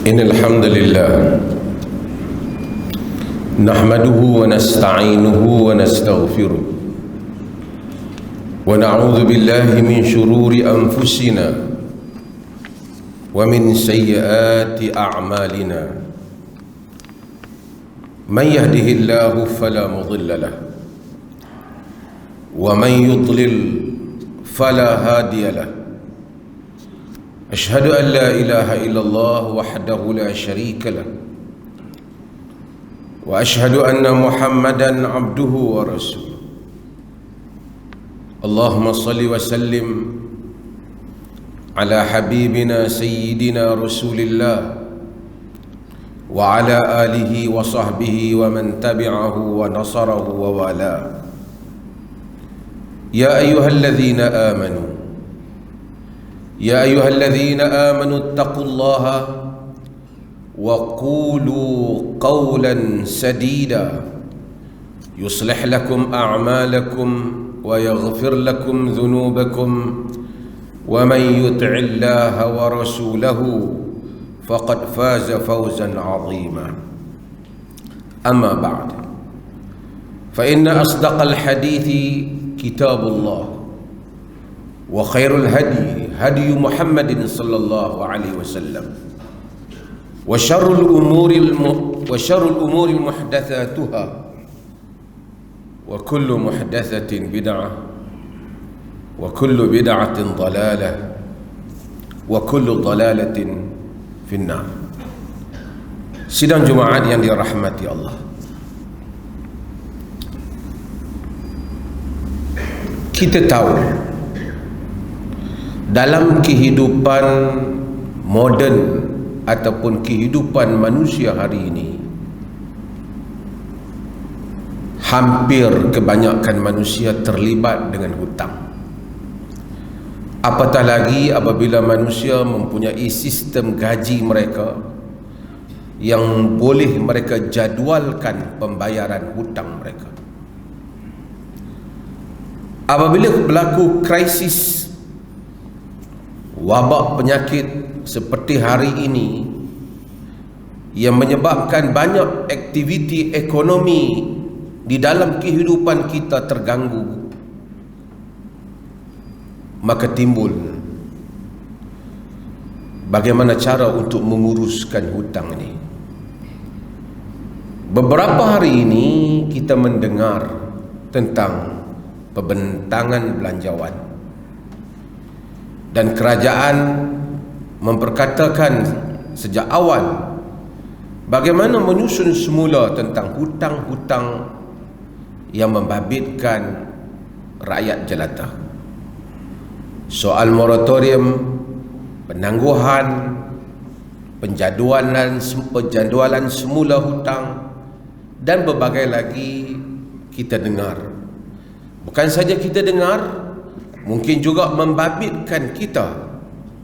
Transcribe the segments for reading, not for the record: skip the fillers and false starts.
إن الحمد لله نحمده ونستعينه ونستغفره ونعوذ بالله من شرور أنفسنا ومن سيئات أعمالنا من يهده الله فلا مضل له ومن يضلل فلا هادي له أشهد أن لا إله إلا الله وحده لا شريك له وأشهد أن محمدا عبده ورسوله اللهم صل وسلم على حبيبنا سيدنا رسول الله وعلى آله وصحبه ومن تبعه ونصره ووالاه يا أيها الذين آمنوا اتقوا الله وقولوا قولا سديدا يصلح لكم أعمالكم ويغفر لكم ذنوبكم ومن يطع الله ورسوله فقد فاز فوزا عظيما أما بعد فإن أصدق الحديث كتاب الله وخير الهدي هدي محمد صلى الله عليه وسلم وشر الأمور محدثاتها وكل محدثة بدعة وكل بدعة ضلالة وكل ضلالة في النار. Sidang Jumaat yang dirahmati Allah, kita tahu dalam kehidupan moden ataupun kehidupan manusia hari ini, hampir kebanyakan manusia terlibat dengan hutang. Apatah lagi apabila manusia mempunyai sistem gaji mereka yang boleh mereka jadualkan pembayaran hutang mereka. Apabila berlaku krisis wabak penyakit seperti hari ini yang menyebabkan banyak aktiviti ekonomi di dalam kehidupan kita terganggu, maka timbul bagaimana cara untuk menguruskan hutang ini. Beberapa hari ini kita mendengar tentang pembentangan belanjawan, dan kerajaan memperkatakan sejak awal bagaimana menyusun semula tentang hutang-hutang yang membabitkan rakyat jelata. Soal moratorium, penangguhan, penjadualan semula hutang, dan berbagai lagi kita dengar. Bukan saja kita dengar, mungkin juga membabitkan kita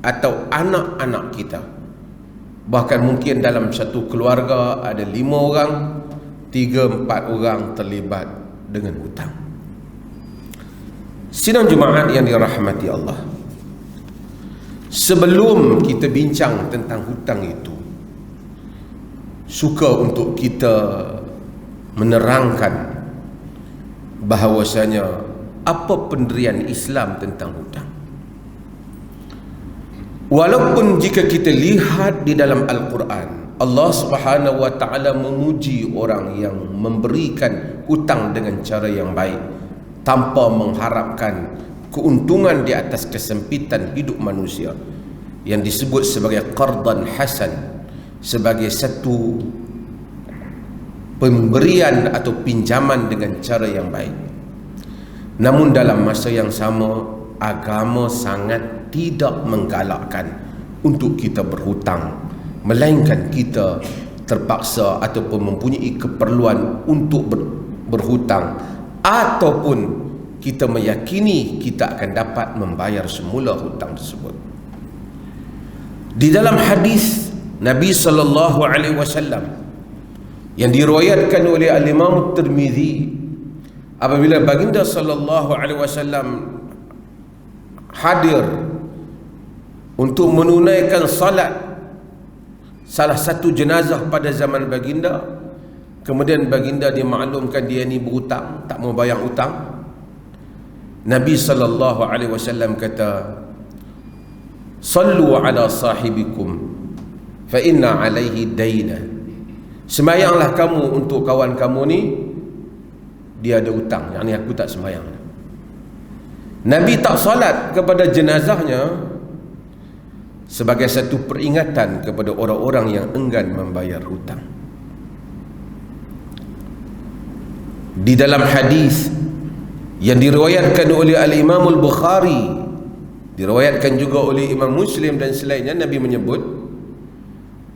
atau anak-anak kita. Bahkan mungkin dalam satu keluarga ada 5 orang, 3-4 orang terlibat dengan hutang. Sidang Jumaat yang dirahmati Allah, sebelum kita bincang tentang hutang itu, suka untuk kita menerangkan bahawasanya apa pendirian Islam tentang hutang. Walaupun jika kita lihat di dalam Al-Quran, Allah Subhanahu wa ta'ala memuji orang yang memberikan hutang dengan cara yang baik tanpa mengharapkan keuntungan di atas kesempitan hidup manusia, yang disebut sebagai qardan hasan, sebagai satu pemberian atau pinjaman dengan cara yang baik. Namun dalam masa yang sama, agama sangat tidak menggalakkan untuk kita berhutang, melainkan kita terpaksa ataupun mempunyai keperluan untuk berhutang, ataupun kita meyakini kita akan dapat membayar semula hutang tersebut. Di dalam hadis Nabi SAW yang diriwayatkan oleh Al-Imam Tirmizi, apabila baginda SAW hadir untuk menunaikan salat salah satu jenazah pada zaman baginda. Kemudian baginda dia maklumkan dia ni berhutang, tak mau bayar hutang. Nabi SAW kata, sallu ala sahibikum fa inna alaihi daina. Sembayanglah kamu untuk kawan kamu ni, dia ada hutang. Yang ni aku tak sembayang. Nabi tak salat kepada jenazahnya sebagai satu peringatan kepada orang-orang yang enggan membayar hutang. Di dalam hadis yang diriwayatkan oleh Al-Imam Al-Bukhari, diriwayatkan juga oleh Imam Muslim dan selainnya, Nabi menyebut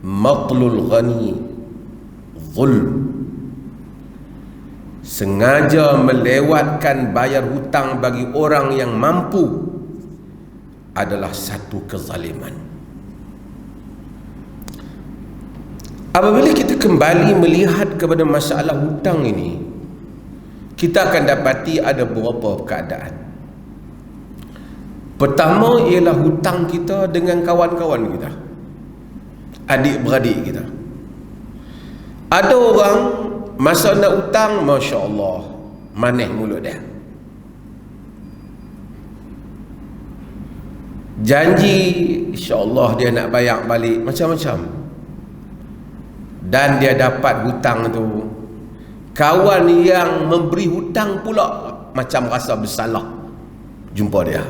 matlul ghani zulm. Sengaja melewatkan bayar hutang bagi orang yang mampu adalah satu kezaliman. Apabila kita kembali melihat kepada masalah hutang ini, kita akan dapati ada beberapa keadaan. Pertama ialah hutang kita dengan kawan-kawan kita, adik-beradik kita. Ada orang masa nak hutang, Masya Allah, manis mulut dia, janji insya-Allah dia nak bayar balik macam-macam, dan dia dapat hutang tu, kawan yang memberi hutang pula macam rasa bersalah jumpa dia,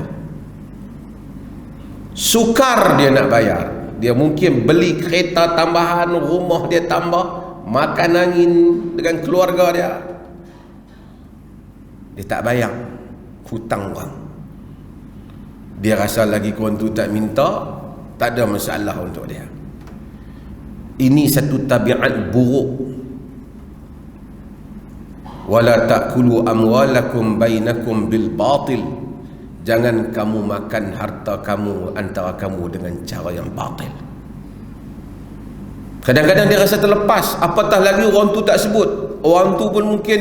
sukar dia nak bayar. Dia mungkin beli kereta tambahan, rumah dia tambah, makan angin dengan keluarga dia, dia tak bayar hutang orang. Dia rasa lagi kawan tu tak minta, tak ada masalah untuk dia. Ini satu tabiat buruk. Wala ta'kulu amwalakum bainakum bil batil. Jangan kamu makan harta kamu antara kamu dengan cara yang batil. Kadang-kadang dia rasa terlepas, apatah lagi orang tu tak sebut. Orang tu pun mungkin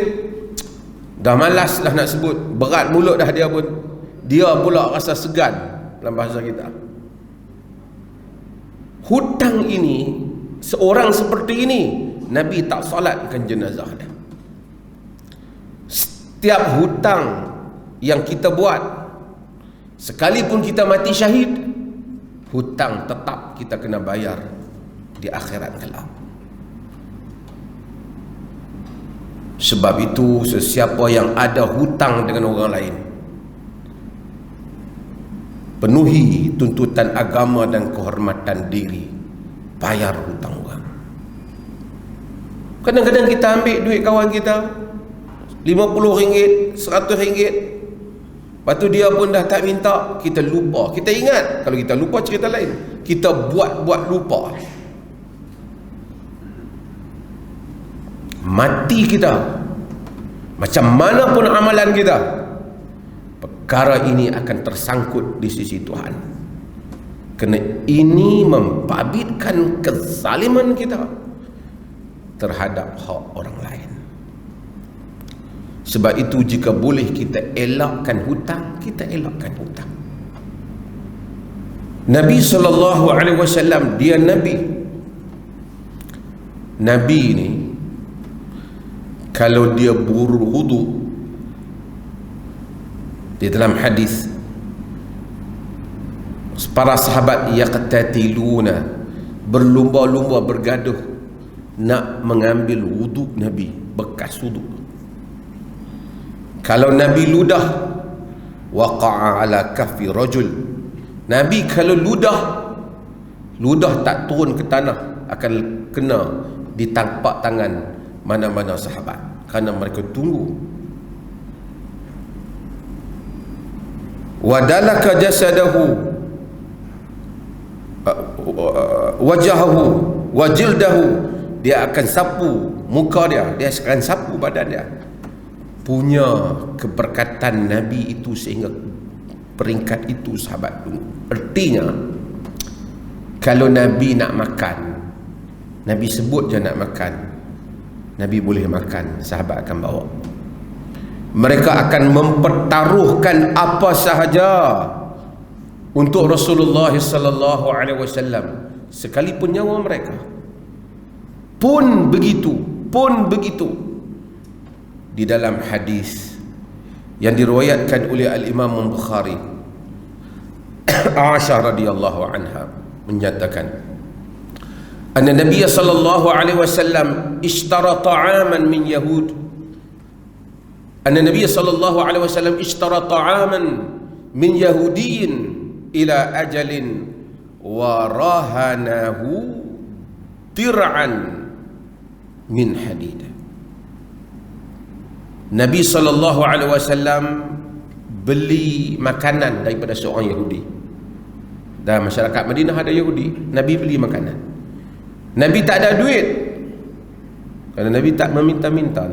dah malas dah nak sebut, berat mulut dah dia pun. Dia pula rasa segan dalam bahasa kita. Hutang ini, seorang seperti ini Nabi tak salatkan jenazah dia. Setiap hutang yang kita buat, sekalipun kita mati syahid, hutang tetap kita kena bayar di akhirat kelak. Sebab itu sesiapa yang ada hutang dengan orang lain, penuhi tuntutan agama dan kehormatan diri, bayar hutang orang. Kadang-kadang kita ambil duit kawan kita RM50, RM100, lepas tu dia pun dah tak minta, kita lupa. Kita ingat, kalau kita lupa cerita lain, kita buat-buat lupa, mati kita, macam mana pun amalan kita, perkara ini akan tersangkut di sisi Tuhan, kerana ini membabitkan kezaliman kita terhadap hak orang lain. Sebab itu jika boleh kita elakkan hutang, kita elakkan hutang. Nabi SAW, dia Nabi. Nabi ni kalau dia berwudu, di dalam hadis, para sahabat yaqtatiluna, berlumba-lumba bergaduh nak mengambil wudu Nabi, bekas wudu. Kalau Nabi ludah, waqa'a ala kaffi rajul. Nabi kalau ludah tak turun ke tanah, akan kena di tapak tangan mana-mana sahabat, kerana mereka tunggu. Wadalaka jasadahu wajahahu wajildahu, dia akan sapu muka dia, dia akan sapu badan dia. Punya keberkatan Nabi itu sehingga peringkat itu sahabat tunggu. Artinya kalau Nabi nak makan, Nabi sebut je nak makan, Nabi boleh makan, sahabat akan bawa. Mereka akan mempertaruhkan apa sahaja untuk Rasulullah SAW sekalipun nyawa mereka. Pun begitu di dalam hadis yang diriwayatkan oleh Al-Imam Bukhari, Aisyah radhiyallahu anha menyatakan, anna Nabiy sallallahu alaihi wasallam ishtara ta'aman min Yahud. Anna Nabiy sallallahu alaihi wasallam ishtara ta'aman min Yahudiyin ila ajalin wa rahanahu tir'an min hadid. Nabi sallallahu alaihi wasallam beli makanan daripada seorang Yahudi. Dalam masyarakat Madinah ada Yahudi, Nabi beli makanan. Nabi tak ada duit, kerana Nabi tak meminta-minta.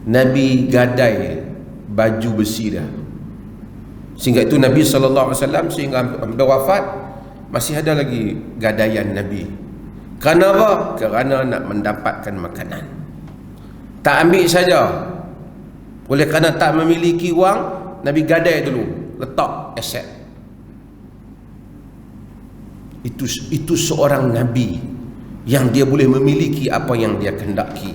Nabi gadai baju besi dah. Sehingga itu Nabi SAW sehingga hampir wafat masih ada lagi gadaian Nabi. Kerana apa? Kerana nak mendapatkan makanan. Tak ambil saja. Oleh kerana tak memiliki wang, Nabi gadai dulu, letak aset. Itu seorang Nabi yang dia boleh memiliki apa yang dia kehendaki.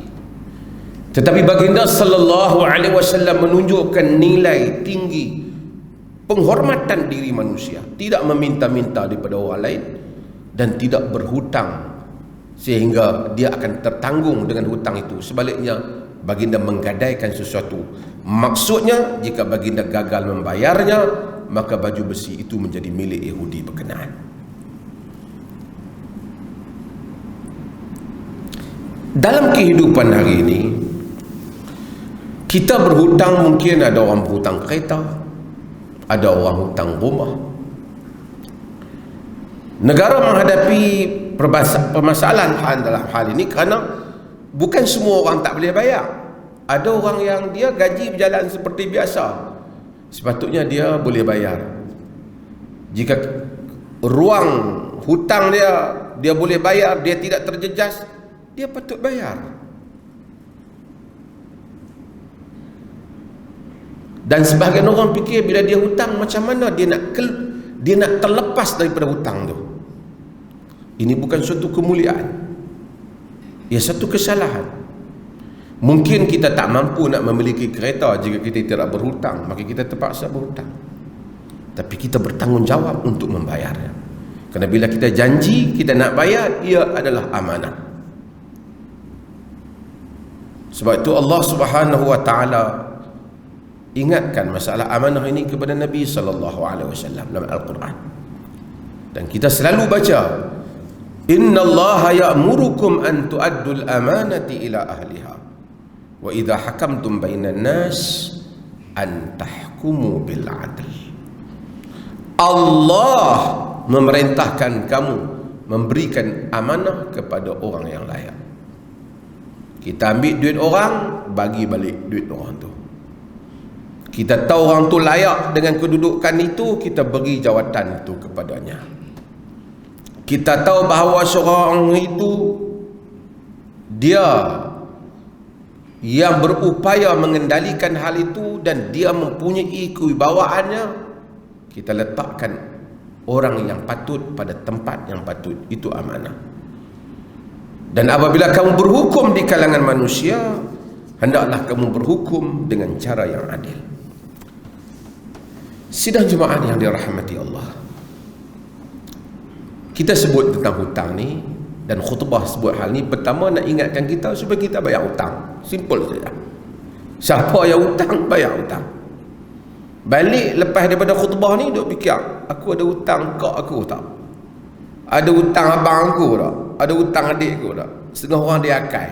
Tetapi baginda sallallahu alaihi wasallam menunjukkan nilai tinggi penghormatan diri manusia, tidak meminta-minta daripada orang lain dan tidak berhutang sehingga dia akan tertanggung dengan hutang itu. Sebaliknya, baginda menggadaikan sesuatu. Maksudnya, jika baginda gagal membayarnya, maka baju besi itu menjadi milik Yahudi berkenaan. Dalam kehidupan hari ini, kita berhutang. Mungkin ada orang berhutang kereta, ada orang hutang rumah. Negara menghadapi permasalahan dalam hal ini kerana bukan semua orang tak boleh bayar. Ada orang yang dia gaji berjalan seperti biasa, sepatutnya dia boleh bayar. Jika ruang hutang dia boleh bayar, dia tidak terjejas, dia patut bayar. Dan sebahagian orang fikir bila dia hutang, macam mana dia nak terlepas daripada hutang tu. Ini bukan suatu kemuliaan, ia satu kesalahan. Mungkin kita tak mampu nak memiliki kereta jika kita tidak berhutang, maka kita terpaksa berhutang. Tapi kita bertanggungjawab untuk membayarnya. Kerana bila kita janji kita nak bayar, ia adalah amanah. Sebab itu Allah Subhanahu wa taala ingatkan masalah amanah ini kepada Nabi sallallahu alaihi wasallam dalam Al-Quran. Dan kita selalu baca, innallaha ya'murukum an tu'addul amanati ila ahliha wa idza hakamtum bainan nas an tahkumu bil adl. Allah memerintahkan kamu memberikan amanah kepada orang yang layak. Kita ambil duit orang, bagi balik duit orang tu. Kita tahu orang tu layak dengan kedudukan itu, kita beri jawatan itu kepadanya. Kita tahu bahawa seorang itu dia yang berupaya mengendalikan hal itu dan dia mempunyai kewibawaannya, kita letakkan orang yang patut pada tempat yang patut. Itu amanah. Dan apabila kamu berhukum di kalangan manusia, hendaklah kamu berhukum dengan cara yang adil. Sidang jemaah yang dirahmati Allah, kita sebut tentang hutang ni, dan khutbah sebut hal ni. Pertama nak ingatkan kita supaya kita bayar hutang. Simple saja. Siapa yang hutang, bayar hutang. Balik lepas daripada khutbah ni duk fikir, aku ada hutang kau aku tak? Ada hutang abang aku tak? Ada hutang adik aku tak? Setengah orang dia akal.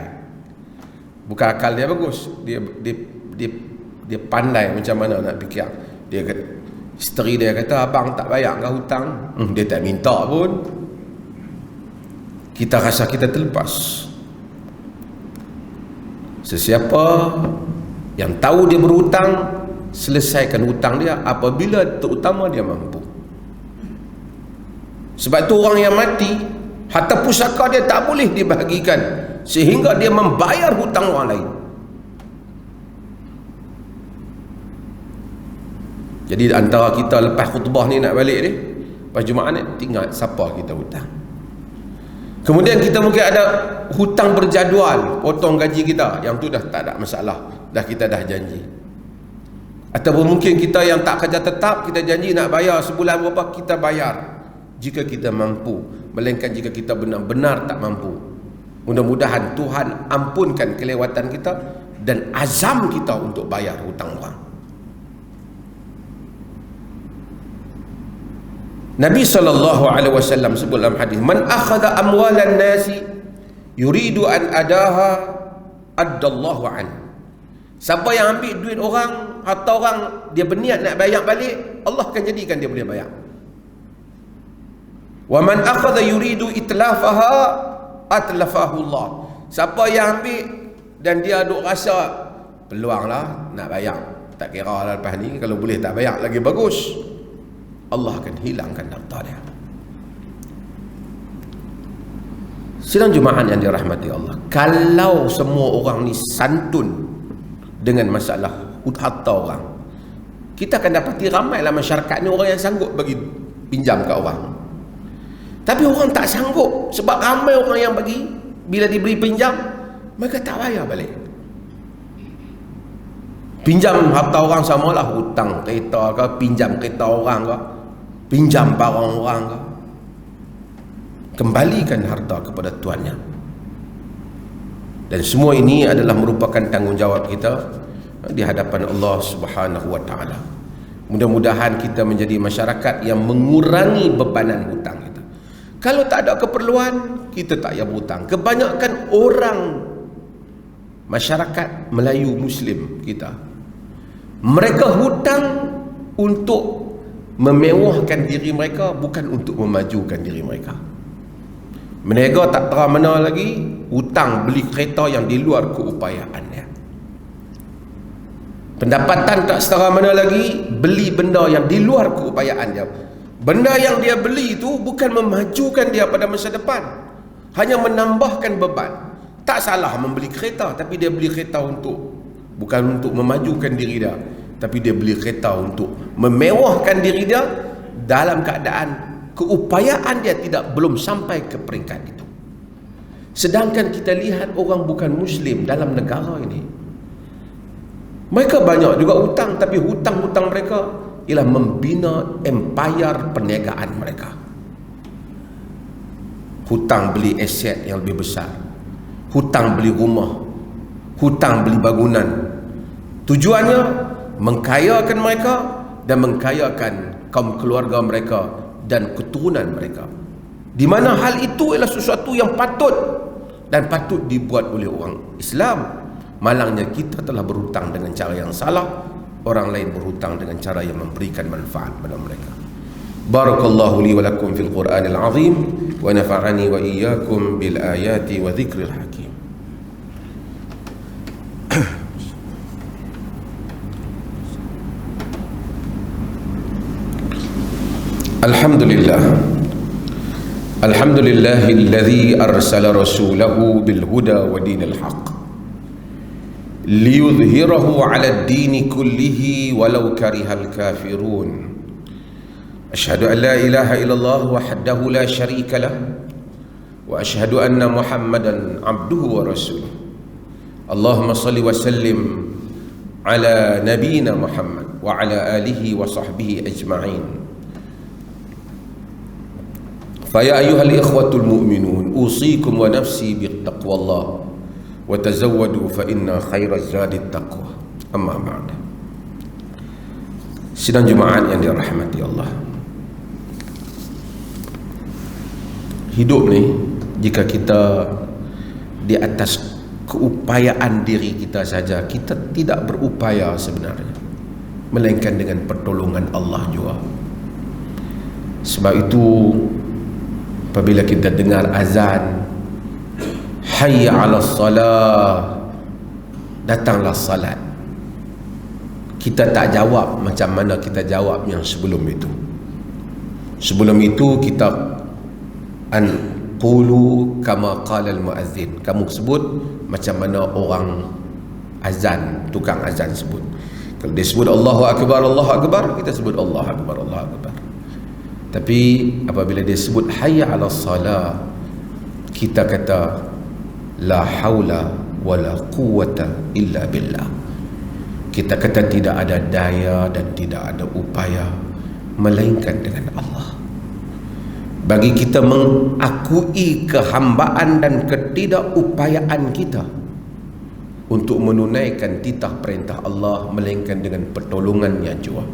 Bukan akal dia bagus, dia pandai macam mana nak fikir. Dia kata, isteri dia kata, abang tak bayar kau hutang. Dia tak minta pun. Kita rasa kita terlepas. Sesiapa yang tahu dia berhutang, selesaikan hutang dia apabila terutama dia mampu. Sebab tu orang yang mati, harta pusaka dia tak boleh dibahagikan sehingga dia membayar hutang orang lain. Jadi antara kita lepas khutbah ni nak balik ni, Lepas Jumaat ni ingat siapa kita hutang. Kemudian kita mungkin ada hutang berjadual, potong gaji kita, yang tu dah tak ada masalah, dah kita dah janji. Ataupun mungkin kita yang tak kerja tetap, kita janji nak bayar sebulan berapa, kita bayar jika kita mampu, melainkan jika kita benar-benar tak mampu. Mudah-mudahan Tuhan ampunkan kelewatan kita dan azam kita untuk bayar hutang orang. Nabi SAW sebut dalam hadis, man akhadha amwalan nasi yuridu an adaha addallahu an. Siapa yang ambil duit orang, harta orang, dia berniat nak bayar balik, Allah akan jadikan dia boleh bayar. Wa man akhadha yuridu itlafaha atlafahu Allah. Siapa yang ambil dan dia duk rasa peluanglah nak bayar, tak kira lah lepas ni, kalau boleh tak bayar lagi bagus, Allah akan hilangkan harta dia. Sidang Jumaat yang dirahmati Allah, kalau semua orang ni santun dengan masalah harta orang, kita akan dapati ramailah masyarakat ni orang yang sanggup bagi pinjam ke orang. Tapi orang tak sanggup, sebab ramai orang yang bagi, bila diberi pinjam mereka tak bayar balik. Pinjam harta orang samalah hutang kereta ke, pinjam kereta orang ke, pinjam barang orang ke. Kembalikan harta kepada tuannya. Dan semua ini adalah merupakan tanggungjawab kita di hadapan Allah Subhanahu wa taala. Mudah-mudahan kita menjadi masyarakat yang mengurangi bebanan hutang kita. Kalau tak ada keperluan, kita tak payah berhutang. Kebanyakan orang masyarakat Melayu Muslim kita, mereka hutang untuk memewahkan diri mereka, bukan untuk memajukan diri mereka. Mereka tak tahu mana lagi hutang beli kereta yang di luar keupayaannya. Pendapatan tak setara mana lagi beli benda yang di luar keupayaannya. Benda yang dia beli itu bukan memajukan dia pada masa depan, hanya menambahkan beban. Tak salah membeli kereta, tapi dia beli kereta bukan untuk memajukan diri dia, tapi dia beli kereta untuk memewahkan diri dia dalam keadaan keupayaan dia belum sampai ke peringkat itu. Sedangkan kita lihat orang bukan Muslim dalam negara ini, mereka banyak juga hutang, tapi hutang-hutang mereka ialah membina empayar perniagaan mereka. Hutang beli aset yang lebih besar, hutang beli rumah, hutang beli bangunan. Tujuannya mengkayakan mereka dan mengkayakan kaum keluarga mereka dan keturunan mereka, di mana hal itu adalah sesuatu yang patut dan patut dibuat oleh orang Islam. Malangnya kita telah berhutang dengan cara yang salah, orang lain berhutang dengan cara yang memberikan manfaat pada mereka. Barakallahu li wa lakum fil Qur'anil azim wa nafa'ani wa iyyakum bil ayati wa dzikril hakim. Alhamdulillahilladzi arsala rasulahu bil huda wa dinil haqq liyudhhirahu 'ala ad-dini kullihi walau karihal kafirun. Asyhadu an la ilaha illallah wahdahu la syarika lah wa asyhadu anna Muhammadan 'abduhu wa rasuluh. Allahumma shalli wa sallim ala nabiyyina Muhammad wa ala alihi wa sahbihi ajma'in. Faya ayyuhal ikhwatul mu'minun, usikum wa nafsi bittaqwallah wa tazawwadu fa inna khairaz zadit taqwa. Amma ba'd. Sidang Jumaat yang dirahmati Allah, hidup ni jika kita di atas keupayaan diri kita saja, kita tidak berupaya sebenarnya, melainkan dengan pertolongan Allah juga. Sebab itu apabila kita dengar azan, hayya 'alas salah, datanglah salat, kita tak jawab macam mana kita jawab yang sebelum itu. Sebelum itu kita qulu kama qala al-muazzin, kamu sebut macam mana orang azan, tukang azan sebut. Kalau dia sebut Allahu akbar, Allahu akbar, kita sebut Allahu akbar, Allahu akbar. Tapi apabila dia sebut hayya 'ala salah, kita kata la haula wala quwwata illa billah. Kita kata tidak ada daya dan tidak ada upaya melainkan dengan Allah. Bagi kita mengakui kehambaan dan ketidakupayaan kita untuk menunaikan titah perintah Allah melainkan dengan pertolongannya jua.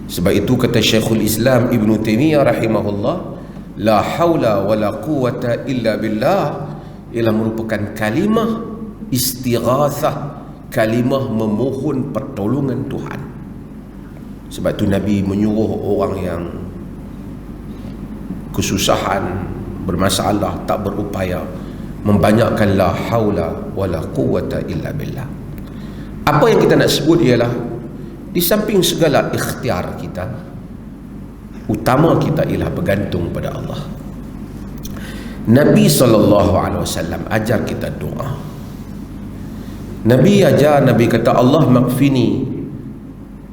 Sebab itu kata Syekhul Islam Ibn Taimiyah rahimahullah, la haula wa la quwwata illa billah ialah merupakan kalimah istighathah, kalimah memohon pertolongan Tuhan. Sebab itu Nabi menyuruh orang yang kesusahan, bermasalah, tak berupaya, membanyakkan la haula wala quwwata illa billah. Apa yang kita nak sebut ialah, di samping segala ikhtiar kita, utama kita ialah bergantung pada Allah. Nabi SAW ajar kita doa. Nabi kata, Allah maghfini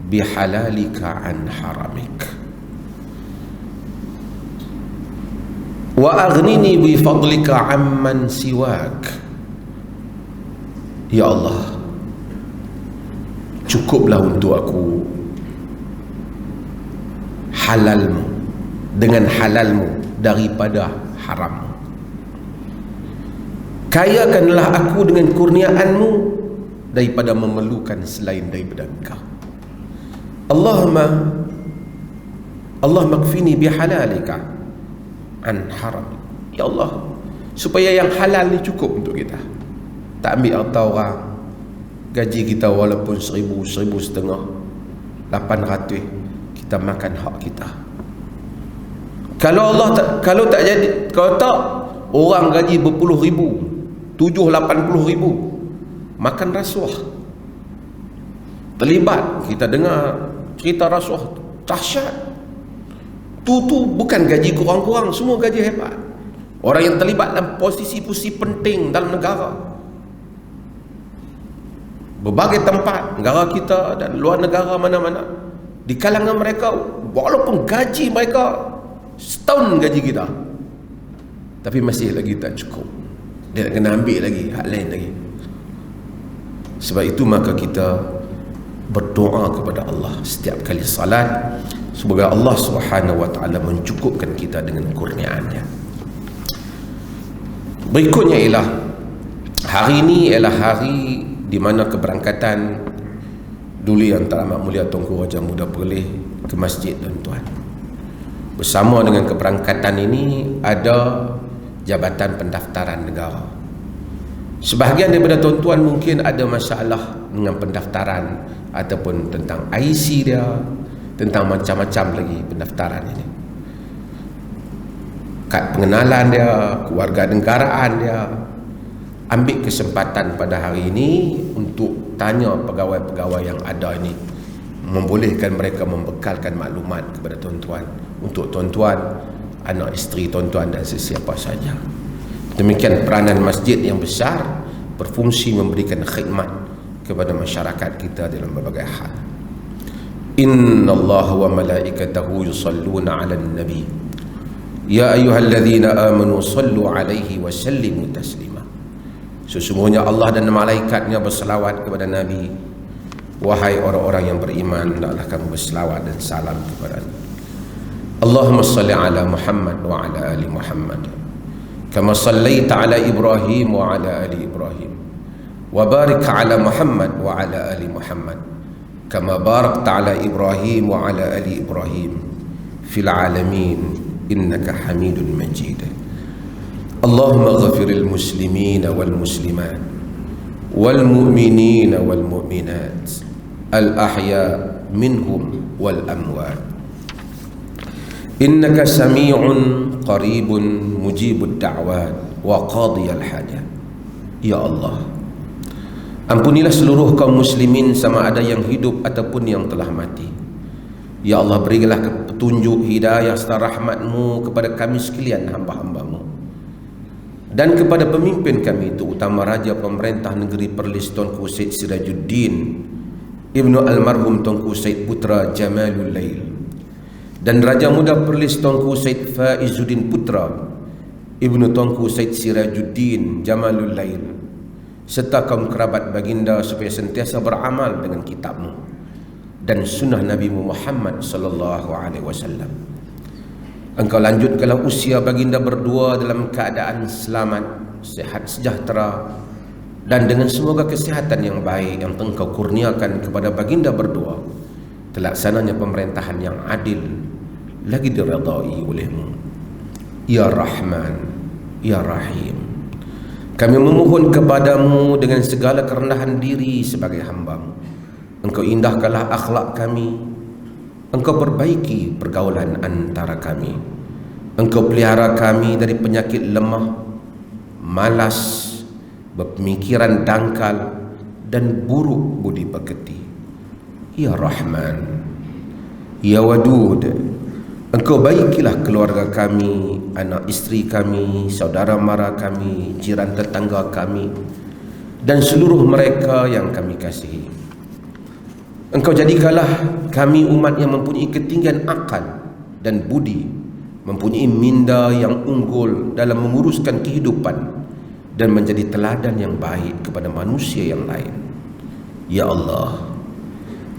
bihalalika an haramik, wa aghnini bi fadlika amman siwak. Ya Allah, cukuplah untuk aku halalmu, dengan halalmu daripada harammu. Kayakanlah aku dengan kurniaanmu daripada memerlukan selain daripada engkau. Allah maghfini bihalalika an haram. Ya Allah, supaya yang halal ni cukup untuk kita. Tak ambil harta orang. Gaji kita walaupun 1,000, 1,500, 800, kita makan hak kita. Kalau tak jadi, kalau tak, orang gaji berpuluh ribu, 7-80 ribu, makan rasuah. Terlibat, kita dengar cerita rasuah dahsyat. Tu bukan gaji kurang-kurang, semua gaji hebat. Orang yang terlibat dalam posisi-posisi penting dalam negara, berbagai tempat, negara kita dan luar negara mana-mana, di kalangan mereka, walaupun gaji mereka setahun gaji kita, tapi masih lagi tak cukup. Dia nak kena ambil lagi hak lain lagi. Sebab itu maka kita berdoa kepada Allah setiap kali salat, semoga Allah Subhanahu wa taala mencukupkan kita dengan kurniaannya. Berikutnya ialah hari ini ialah hari di mana keberangkatan Duli Yang Teramat Mulia Tunku Raja Muda Perlis ke masjid, tuan-tuan. Bersama dengan keberangkatan ini ada Jabatan Pendaftaran Negara. Sebahagian daripada tuan-tuan mungkin ada masalah dengan pendaftaran ataupun tentang IC dia, tentang macam-macam lagi pendaftaran ini. Kad pengenalan dia, kewarganegaraan dia. Ambil kesempatan pada hari ini untuk tanya pegawai-pegawai yang ada ini, membolehkan mereka membekalkan maklumat kepada tuan-tuan, untuk tuan-tuan, anak isteri tuan-tuan dan sesiapa saja. Demikian peranan masjid yang besar, berfungsi memberikan khidmat kepada masyarakat kita dalam berbagai hal. Innallaha wa malaikatahu yusalluna 'alan nabi ya ayyuhalladzina amanu sallu 'alaihi wa sallimu taslima. Sesungguhnya Allah dan malaikatnya berselawat kepada Nabi. Wahai orang-orang yang beriman, hendaklah kamu berselawat dan salam kepada-Nya. Allahumma salli ala Muhammad wa ala ali Muhammad kama sallaita ala Ibrahim wa ala ali Ibrahim, wa barik ala Muhammad wa ala ali Muhammad kama barakta ala Ibrahim wa ala ali Ibrahim fil alamin innaka Hamidun Majid. Allahumma ghafiril muslimina wal muslimat wal mu'minina wal mu'minat al ahya minhum wal amwat innaka sami'un qaribun mujibud da'wat wa qadiyal hajat. Ya Allah, ampunilah seluruh kaum muslimin sama ada yang hidup ataupun yang telah mati. Ya Allah, berilah petunjuk hidayah serta rahmat-Mu kepada kami sekalian hamba-hamba-Mu, dan kepada pemimpin kami, terutama Raja Pemerintah Negeri Perlis Tunku Syed Sirajuddin Ibnu Almarhum Tunku Syed Putra Jamalul Lail, dan Raja Muda Perlis Tuanku Said Faizuddin Putra Ibnu Tuanku Said Sirajuddin Jamalul Lail, serta kaum kerabat baginda supaya sentiasa beramal dengan kitabmu dan sunnah Nabi Muhammad sallallahu alaihi wasallam. Engkau lanjutkanlah usia baginda berdua dalam keadaan selamat, sehat sejahtera, dan dengan semoga kesihatan yang baik yang engkau kurniakan kepada baginda berdua, terlaksananya pemerintahan yang adil lagi diridai olehmu. Ya Rahman, Ya Rahim, kami memohon kepadamu dengan segala kerendahan diri sebagai hamba-Mu. Engkau indahkanlah akhlak kami, Engkau perbaiki pergaulan antara kami, Engkau pelihara kami dari penyakit lemah, malas, berpemikiran dangkal, dan buruk budi pekerti. Ya Rahman, Ya Wadud, Engkau baikilah keluarga kami, anak isteri kami, saudara mara kami, jiran tetangga kami, dan seluruh mereka yang kami kasihi. Engkau jadikanlah kami umat yang mempunyai ketinggian akal dan budi, mempunyai minda yang unggul dalam menguruskan kehidupan, dan menjadi teladan yang baik kepada manusia yang lain. Ya Allah,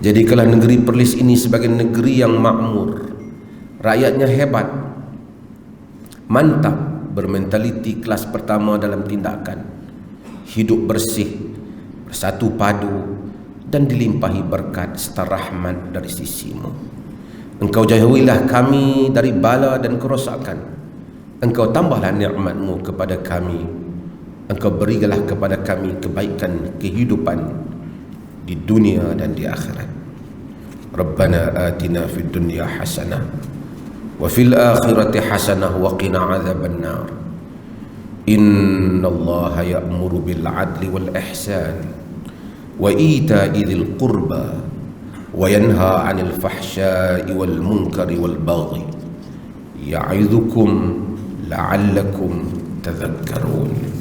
jadikanlah negeri Perlis ini sebagai negeri yang makmur, rakyatnya hebat, mantap, bermentaliti kelas pertama dalam tindakan, hidup bersih, bersatu padu, dan dilimpahi berkat serta rahmat dari sisi-Mu. Engkau jauhilah kami dari bala dan kerosakan. Engkau tambahlah nikmat-Mu kepada kami. Engkau berilah kepada kami kebaikan kehidupan di dunia dan di akhirat. Rabbana atina fid dunya hasanah wa fil akhirati hasanah wa qina adzaban nar. Innallaha ya'muru bil 'adli wal ihsan wa ita'i dzil qurba wa yanha 'anil fahsya'i wal munkari wal baghi ya'idzukum la'allakum tadhakkarun.